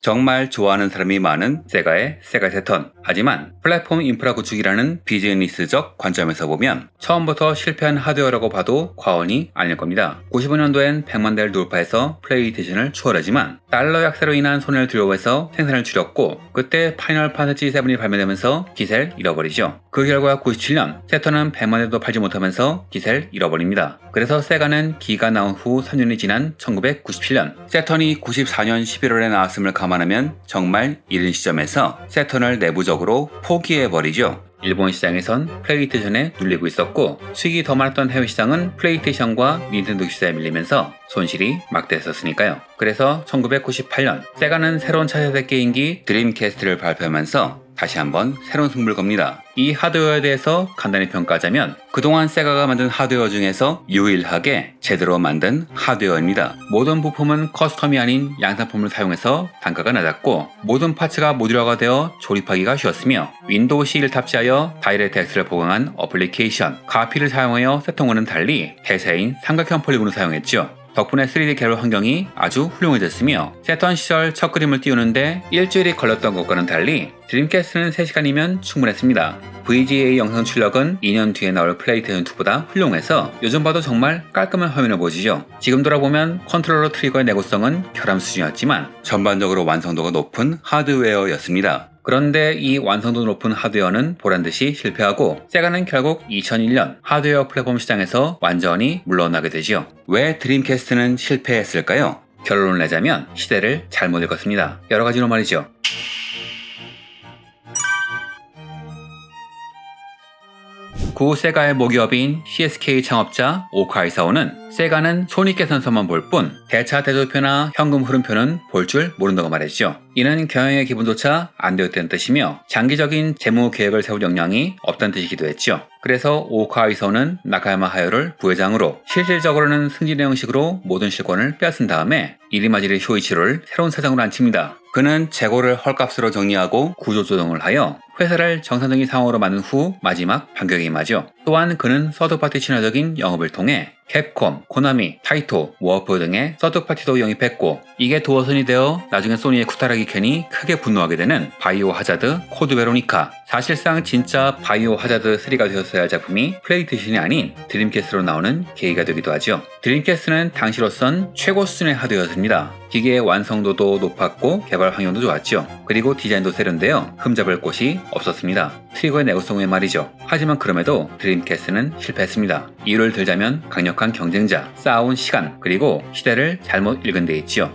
정말 좋아하는 사람이 많은 세가의 세가 세턴. 하지만 플랫폼 인프라 구축이라는 비즈니스적 관점에서 보면 처음부터 실패한 하드웨어라고 봐도 과언이 아닐 겁니다. 95년도엔 100만 대를 돌파해서 플레이스테이션을 추월하지만 달러 약세로 인한 손해를 두려워해서 생산을 줄였고, 그때 파이널 판타지 7이 발매되면서 기세를 잃어버리죠. 그 결과 97년 세턴은 100만 대도 팔지 못하면서 기세를 잃어버립니다. 그래서 세가는 기가 나온 후 3년이 지난 1997년 세턴이 94년 11월에 나왔음을 감안하면 정말 이른 시점에서 세턴을 내부적으로 포기해버리죠. 일본 시장에선 플레이스테이션에 눌리고 있었고, 수익이 더 많았던 해외 시장은 플레이스테이션과 닌텐도 시세에 밀리면서 손실이 막대했었으니까요. 그래서 1998년 세가는 새로운 차세대 게임기 드림캐스트를 발표하면서 다시 한번 새로운 승부를 겁니다. 이 하드웨어에 대해서 간단히 평가하자면 그동안 세가가 만든 하드웨어 중에서 유일하게 제대로 만든 하드웨어입니다. 모든 부품은 커스텀이 아닌 양산품을 사용해서 단가가 낮았고, 모든 파츠가 모듈화되어 조립하기가 쉬웠으며, 윈도우 CE를 탑재하여 다이렉트 X를 보강한 어플리케이션, 가피를 사용하여 세통과는 달리 대세인 삼각형 폴리곤을 사용했죠. 덕분에 3D 계열 환경이 아주 훌륭해졌으며, 세턴 시절 첫 그림을 띄우는데 일주일이 걸렸던 것과는 달리 드림캐스트는 3시간이면 충분했습니다. VGA 영상 출력은 2년 뒤에 나올 플레이스테이션 2보다 훌륭해서 요즘 봐도 정말 깔끔한 화면을 보여주죠. 지금 돌아보면 컨트롤러 트리거의 내구성은 결함 수준이었지만 전반적으로 완성도가 높은 하드웨어였습니다. 그런데 이 완성도 높은 하드웨어는 보란듯이 실패하고 세가는 결국 2001년 하드웨어 플랫폼 시장에서 완전히 물러나게 되죠. 왜 드림캐스트는 실패했을까요? 결론을 내자면 시대를 잘못 읽었습니다. 여러 가지로 말이죠. 구 세가의 모기업인 CSK 창업자 오카 이사오는 세가는 손익계산서만 볼 뿐 대차 대조표나 현금 흐름표는 볼 줄 모른다고 말했죠. 이는 경영의 기본조차 안 되었다는 뜻이며 장기적인 재무 계획을 세울 역량이 없다는 뜻이기도 했죠. 그래서 오카 이사오는 나카야마 하요를 부회장으로, 실질적으로는 승진의 형식으로 모든 실권을 빼앗은 다음에 이리마지리 쇼이치로를 새로운 사장으로 앉힙니다. 그는 재고를 헐값으로 정리하고 구조조정을 하여 회사를 정상적인 상황으로 만든 후 마지막 반격에 임하죠. 또한 그는 서드파티 친화적인 영업을 통해 캡콤, 코나미, 타이토, 워프 등의 서드파티도 영입했고, 이게 도어선이 되어 나중에 소니의 쿠타라기 캔이 크게 분노하게 되는 바이오 하자드, 코드 베로니카. 사실상 진짜 바이오 하자드 3가 되었어야 할 작품이 플레이스테이션이 아닌 드림캐스트로 나오는 계기가 되기도 하죠. 드림캐스트는 당시로선 최고 수준의 하드웨어였습니다. 기계의 완성도도 높았고 개발 환경도 좋았죠. 그리고 디자인도 세련되어 흠잡을 곳이 없었습니다. 트리거의 내구성에 말이죠. 하지만 그럼에도 드림캐스트는 실패했습니다. 이유를 들자면 강력한 경쟁자, 쌓아온 시간, 그리고 시대를 잘못 읽은 데 있지요.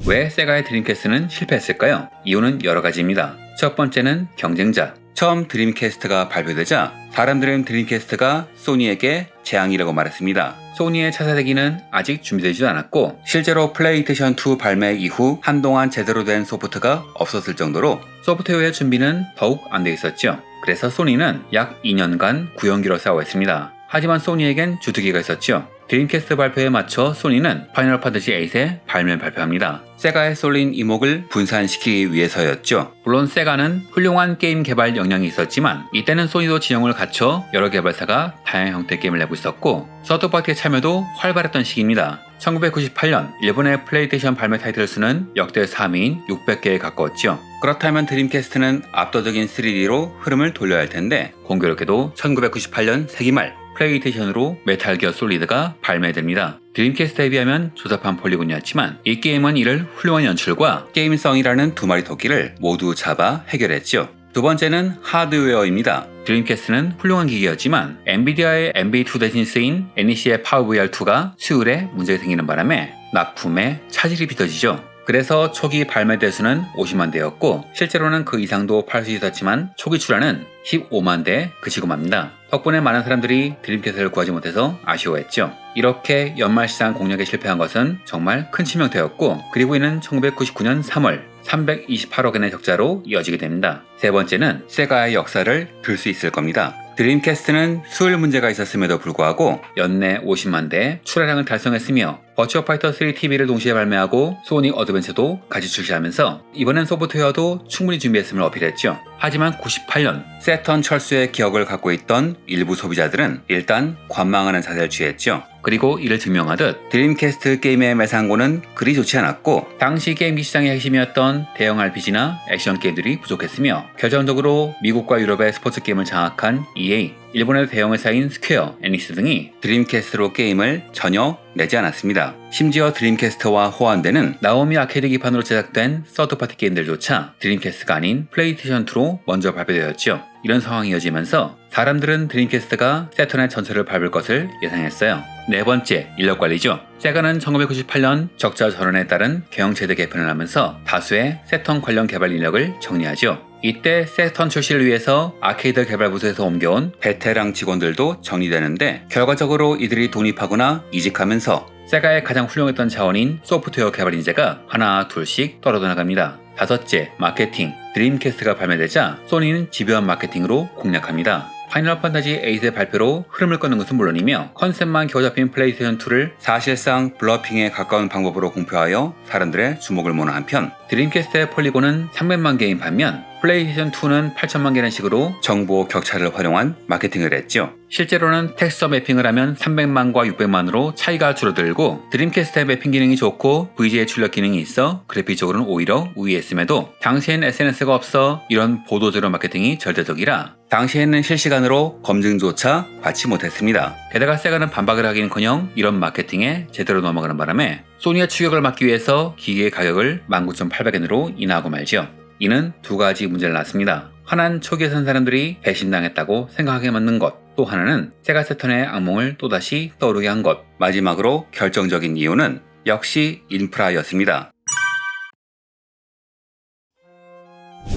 왜 세가의 드림캐스트는 실패했을까요? 이유는 여러 가지입니다. 첫 번째는 경쟁자. 처음 드림캐스트가 발표되자 사람들은 드림캐스트가 소니에게 재앙이라고 말했습니다. 소니의 차세대기는 아직 준비되지도 않았고, 실제로 플레이스테이션 2 발매 이후 한동안 제대로 된 소프트가 없었을 정도로 소프트웨어의 준비는 더욱 안 돼 있었죠. 그래서 소니는 약 2년간 구연기로 싸워했습니다. 하지만 소니에겐 주특기가 있었죠. 드림캐스트 발표에 맞춰 소니는 파이널 판타지 8의 발매를 발표합니다. 세가에 쏠린 이목을 분산시키기 위해서였죠. 물론 세가는 훌륭한 게임 개발 역량이 있었지만 이때는 소니도 진영을 갖춰 여러 개발사가 다양한 형태의 게임을 내고 있었고, 서드파티의 참여도 활발했던 시기입니다. 1998년 일본의 플레이스테이션 발매 타이틀 수는 역대 3위인 600개에 가까웠죠. 그렇다면 드림캐스트는 압도적인 3D로 흐름을 돌려야 할 텐데, 공교롭게도 1998년 세기말 플레이스테이션으로 메탈 기어 솔리드가 발매됩니다. 드림캐스트에 비하면 조잡한 폴리곤이었지만 이 게임은 이를 훌륭한 연출과 게임성이라는 두 마리 토끼를 모두 잡아 해결했죠. 두 번째는 하드웨어입니다. 드림캐스트는 훌륭한 기기였지만 엔비디아의 MB2 대신 쓰인 NEC의 파워VR2가 수율에 문제가 생기는 바람에 납품에 차질이 빚어지죠. 그래서 초기 발매 대수는 50만 대였고 실제로는 그 이상도 팔 수 있었지만 초기 출하는 15만 대에 그치고 맙니다. 덕분에 많은 사람들이 드림캐스트를 구하지 못해서 아쉬워했죠. 이렇게 연말시장 공략에 실패한 것은 정말 큰 치명타였고, 그리고 이는 1999년 3월 328억 엔의 적자로 이어지게 됩니다. 세 번째는 세가의 역사를 들 수 있을 겁니다. 드림캐스트는 수율 문제가 있었음에도 불구하고 연내 50만 대의 출하량을 달성했으며 버추어 파이터 3 TV를 동시에 발매하고 소닉 어드벤처도 같이 출시하면서 이번엔 소프트웨어도 충분히 준비했음을 어필했죠. 하지만 98년 세턴 철수의 기억을 갖고 있던 일부 소비자들은 일단 관망하는 자세를 취했죠. 그리고 이를 증명하듯 드림캐스트 게임의 매상고는 그리 좋지 않았고 당시 게임기 시장의 핵심이었던 대형 RPG나 액션 게임들이 부족했으며 결정적으로 미국과 유럽의 스포츠 게임을 장악한 EA, 일본의 대형 회사인 스퀘어, 애닉스 등이 드림캐스트로 게임을 전혀 내지 않았습니다. 심지어 드림캐스트와 호환되는 나오미 아케이드 기판으로 제작된 서드파티 게임들조차 드림캐스트가 아닌 플레이스테이션2로 먼저 발표되었죠. 이런 상황이 이어지면서 사람들은 드림캐스트가 세턴의 전철을 밟을 것을 예상했어요. 네 번째, 인력관리죠. 세가는 1998년 적자 전환에 따른 경영체제 개편을 하면서 다수의 세턴 관련 개발 인력을 정리하죠. 이때 세턴 출시를 위해서 아케이드 개발 부서에서 옮겨온 베테랑 직원들도 정리되는데 결과적으로 이들이 독립하거나 이직하면서 세가의 가장 훌륭했던 자원인 소프트웨어 개발 인재가 하나 둘씩 떨어져 나갑니다. 다섯째, 마케팅. 드림캐스트가 발매되자 소니는 집요한 마케팅으로 공략합니다. 파이널 판타지 8의 발표로 흐름을 끊는 것은 물론이며 컨셉만 겨우 잡힌 플레이스테이션2를 사실상 블러핑에 가까운 방법으로 공표하여 사람들의 주목을 모는 한편 드림캐스트의 폴리곤은 300만 개인 반면 플레이스테이션2는 8천만 개라는 식으로 정보 격차를 활용한 마케팅을 했죠. 실제로는 텍스처 매핑을 하면 300만과 600만으로 차이가 줄어들고 드림캐스트의 매핑 기능이 좋고 VGA 출력 기능이 있어 그래픽적으로는 오히려 우위했음에도 당시엔 SNS가 없어 이런 보도자료 마케팅이 절대적이라 당시에는 실시간으로 검증조차 받지 못했습니다. 게다가 세가는 반박을 하기는커녕 이런 마케팅에 제대로 넘어가는 바람에 소니의 추격을 막기 위해서 기기의 가격을 19,800엔으로 인하하고 말죠. 이는 두 가지 문제를 낳습니다. 하나는 초기에 산 사람들이 배신당했다고 생각하게 만든 것, 또 하나는 세가 세턴의 악몽을 또다시 떠오르게 한 것, 마지막으로 결정적인 이유는 역시 인프라였습니다.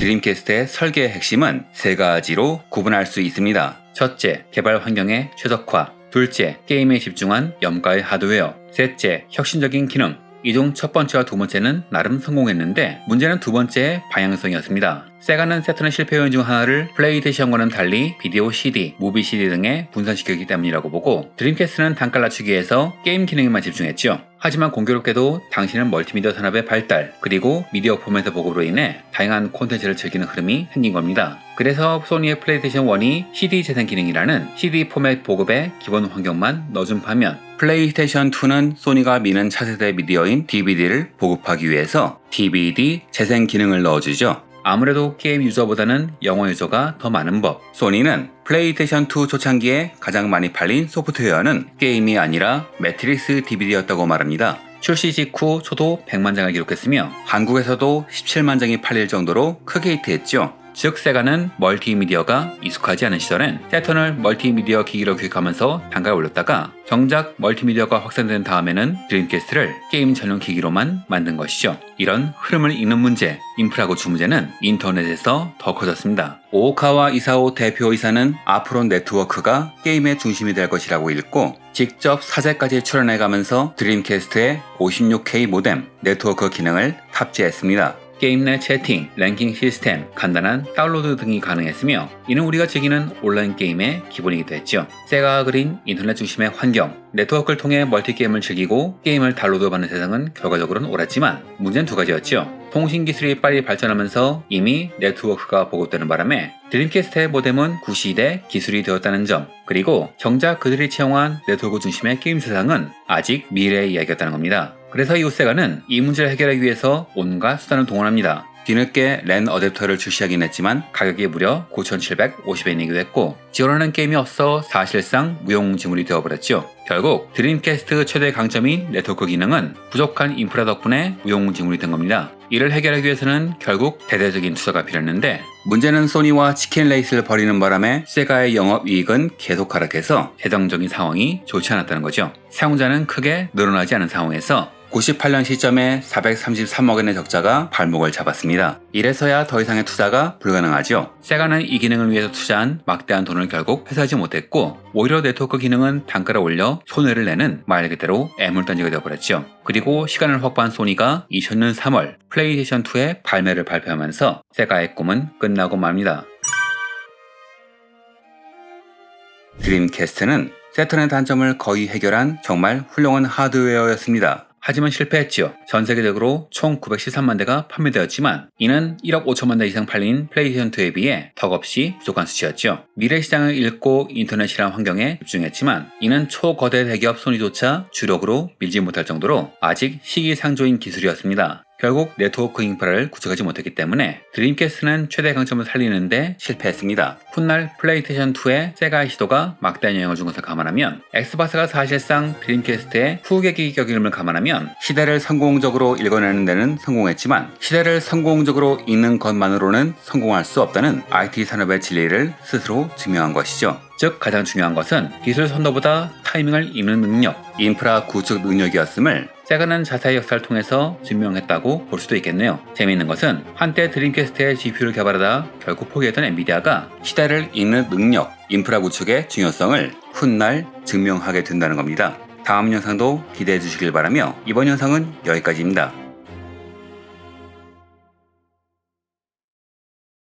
드림캐스트의 설계의 핵심은 세 가지로 구분할 수 있습니다. 첫째, 개발 환경의 최적화. 둘째, 게임에 집중한 염가의 하드웨어. 셋째, 혁신적인 기능. 이 중 첫 번째와 두 번째는 나름 성공했는데 문제는 두 번째의 방향성이었습니다. 세가는 세턴의 실패 요인 중 하나를 플레이스테이션과는 달리 비디오 CD, 무비 CD 등에 분산시켰기 때문이라고 보고 드림캐스트는 단가를 낮추기 위해서 게임 기능에만 집중했죠. 하지만 공교롭게도 당시는 멀티미디어 산업의 발달 그리고 미디어 포맷의 보급으로 인해 다양한 콘텐츠를 즐기는 흐름이 생긴 겁니다. 그래서 소니의 플레이스테이션 1이 CD 재생 기능이라는 CD 포맷 보급의 기본 환경만 넣어준 반면 플레이스테이션 2는 소니가 미는 차세대 미디어인 DVD를 보급하기 위해서 DVD 재생 기능을 넣어주죠. 아무래도 게임 유저보다는 영화 유저가 더 많은 법. 소니는 플레이스테이션 2 초창기에 가장 많이 팔린 소프트웨어는 게임이 아니라 매트릭스 DVD였다고 말합니다. 출시 직후 초도 100만 장을 기록했으며 한국에서도 17만 장이 팔릴 정도로 크게 히트했죠. 즉 세가는 멀티미디어가 익숙하지 않은 시절엔 세턴을 멀티미디어 기기로 기획하면서 단가를 올렸다가 정작 멀티미디어가 확산된 다음에는 드림캐스트를 게임 전용 기기로만 만든 것이죠. 이런 흐름을 잇는 문제, 인프라 구축 문제는 인터넷에서 더 커졌습니다. 오오카와 이사오 대표이사는 앞으로 네트워크가 게임의 중심이 될 것이라고 읽고 직접 사제까지 출연해가면서 드림캐스트의 56K 모뎀 네트워크 기능을 탑재했습니다. 게임 내 채팅, 랭킹 시스템, 간단한 다운로드 등이 가능했으며 이는 우리가 즐기는 온라인 게임의 기본이기도 했죠. 세가가 그린 인터넷 중심의 환경, 네트워크를 통해 멀티게임을 즐기고 게임을 다운로드받는 세상은 결과적으로는 옳았지만 문제는 두 가지였죠. 통신 기술이 빨리 발전하면서 이미 네트워크가 보급되는 바람에 드림캐스트의 모뎀은 구시대 기술이 되었다는 점, 그리고 정작 그들이 채용한 네트워크 중심의 게임 세상은 아직 미래의 이야기였다는 겁니다. 그래서 이후 세가는 이 문제를 해결하기 위해서 온갖 수단을 동원합니다. 뒤늦게 랜 어댑터를 출시하긴 했지만 가격이 무려 9,750엔이기도 했고 지원하는 게임이 없어 사실상 무용지물이 되어버렸죠. 결국 드림캐스트 최대 강점인 네트워크 기능은 부족한 인프라 덕분에 무용지물이 된 겁니다. 이를 해결하기 위해서는 결국 대대적인 투자가 필요했는데 문제는 소니와 치킨 레이스를 벌이는 바람에 세가의 영업이익은 계속 하락해서 재정적인 상황이 좋지 않았다는 거죠. 사용자는 크게 늘어나지 않은 상황에서 98년 시점에 433억엔의 적자가 발목을 잡았습니다. 이래서야 더 이상의 투자가 불가능하죠. 세가는 이 기능을 위해서 투자한 막대한 돈을 결국 회수하지 못했고 오히려 네트워크 기능은 단가를 올려 손해를 내는 말 그대로 애물단지가 되어버렸죠. 그리고 시간을 확보한 소니가 2000년 3월 플레이스테이션 2의 발매를 발표하면서 세가의 꿈은 끝나고 맙니다. 드림캐스트는 세턴의 단점을 거의 해결한 정말 훌륭한 하드웨어였습니다. 하지만 실패했지요. 전 세계적으로 총 913만 대가 판매되었지만 이는 1억 5천만 대 이상 팔린 플레이스테이션 2에 비해 턱없이 부족한 수치였죠. 미래 시장을 잃고 인터넷이란 환경에 집중했지만 이는 초거대 대기업 소니조차 주력으로 밀지 못할 정도로 아직 시기상조인 기술이었습니다. 결국 네트워크 인프라를 구축하지 못했기 때문에 드림캐스트는 최대 강점을 살리는데 실패했습니다. 훗날 플레이스테이션2의 세가의 시도가 막대한 영향을 준 것을 감안하면 엑스박스가 사실상 드림캐스트의 후계기 격임을 감안하면 시대를 성공적으로 읽어내는 데는 성공했지만 시대를 성공적으로 읽는 것만으로는 성공할 수 없다는 IT 산업의 진리를 스스로 증명한 것이죠. 즉 가장 중요한 것은 기술 선도보다 타이밍을 읽는 능력, 인프라 구축 능력이었음을 세가는 자사의 역사를 통해서 증명했다고 볼 수도 있겠네요. 재미있는 것은 한때 드림캐스트의 GPU를 개발하다 결국 포기했던 엔비디아가 시대를 읽는 능력, 인프라 구축의 중요성을 훗날 증명하게 된다는 겁니다. 다음 영상도 기대해 주시길 바라며 이번 영상은 여기까지입니다.